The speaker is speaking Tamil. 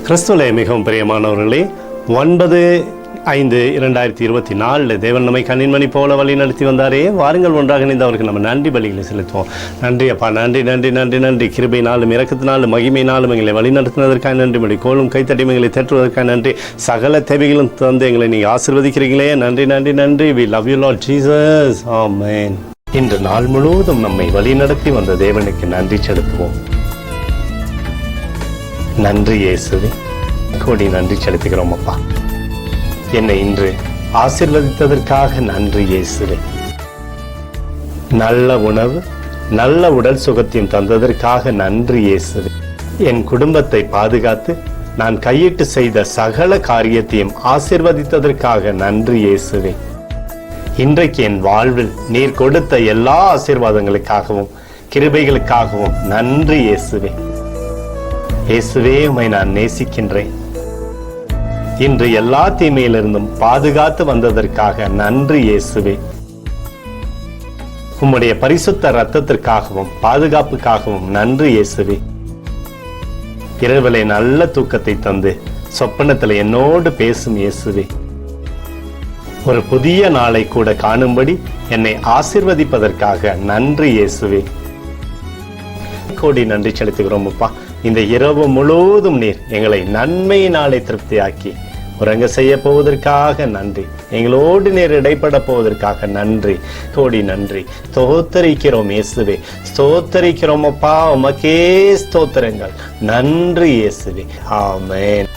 கிறிஸ்துவிலே மிகவும் பிரியமானவர்களே, 9/5/2024 தேவன் நம்மை கண்ணின்மணி போல வழி நடத்தி வந்தாரே. வாருங்கள் ஒன்றாக இணைந்து அவருக்கு நம்ம நன்றி பலிகளை செலுத்துவோம். நன்றி அப்பா, நன்றி நன்றி நன்றி நன்றி. கிருபையினாலும் இரக்கத்தினாலும் மகிமையினாலும் எங்களை வழி நடத்தினதற்காக நன்றி. மொழி கோலும் கைத்தட்டி எங்களை தேற்றுவதற்காக நன்றி. சகல தேவைகளும் தந்து எங்களை நீங்கள் ஆசீர்வதிக்கிறீங்களே, நன்றி நன்றி நன்றி. We love you Lord Jesus. Amen. இன்று நாள் முழுவதும் நம்மை வழி நடத்தி வந்த தேவனுக்கு நன்றி செலுத்துவோம். நன்றி இயேசுவே, கோடி நன்றி செலுத்துகிறோம் அப்பா. என்னை இன்று ஆசீர்வதித்ததற்காக நன்றி இயேசுவே. நல்ல உணவு, நல்ல உடல் சுகத்தையும் தந்ததற்காக நன்றி இயேசுவே. என் குடும்பத்தை பாதுகாத்து நான் கையிட்டு செய்த சகல காரியத்தையும் ஆசீர்வதித்ததற்காக நன்றி இயேசுவே. இன்றைக்கு என் வாழ்வில் நீர் கொடுத்த எல்லா ஆசீர்வாதங்களுக்காகவும் கிருபைகளுக்காகவும் நன்றி இயேசுவே. இயேசுவே, உம்மை நான் நேசிக்கின்றேன். இன்று எல்லா தீமையிலிருந்தும் பாதுகாத்து வந்ததற்காக நன்றி இயேசுவே. உம்முடைய பரிசுத்த இரத்தத்திற்காகவும் பாதுகாப்புக்காகவும் நன்றி இயேசுவே. இரவிலே நல்ல தூக்கத்தை தந்து சொப்பனத்தில் என்னோடு பேசும் இயேசுவே. ஒரு புதிய நாளை கூட காணும்படி என்னை ஆசீர்வதிப்பதற்காக நன்றி இயேசுவே. கோடி நன்றி செலுத்துகிறோம் அப்பா. இந்த இரவு முழுவதும் நீர் எங்களை நன்மையினாலே திருப்தியாக்கி உறங்க செய்ய போவதற்காக நன்றி. எங்களோடு நீர் இடைப்பட போவதற்காக நன்றி. கோடி நன்றி. ஸ்தோத்தரிக்கிறோம் இயேசுவே, ஸ்தோத்தரிக்கிறோம் அப்பா. உமக்கே ஸ்தோத்திரங்கள். நன்றி இயேசுவே. ஆமென்.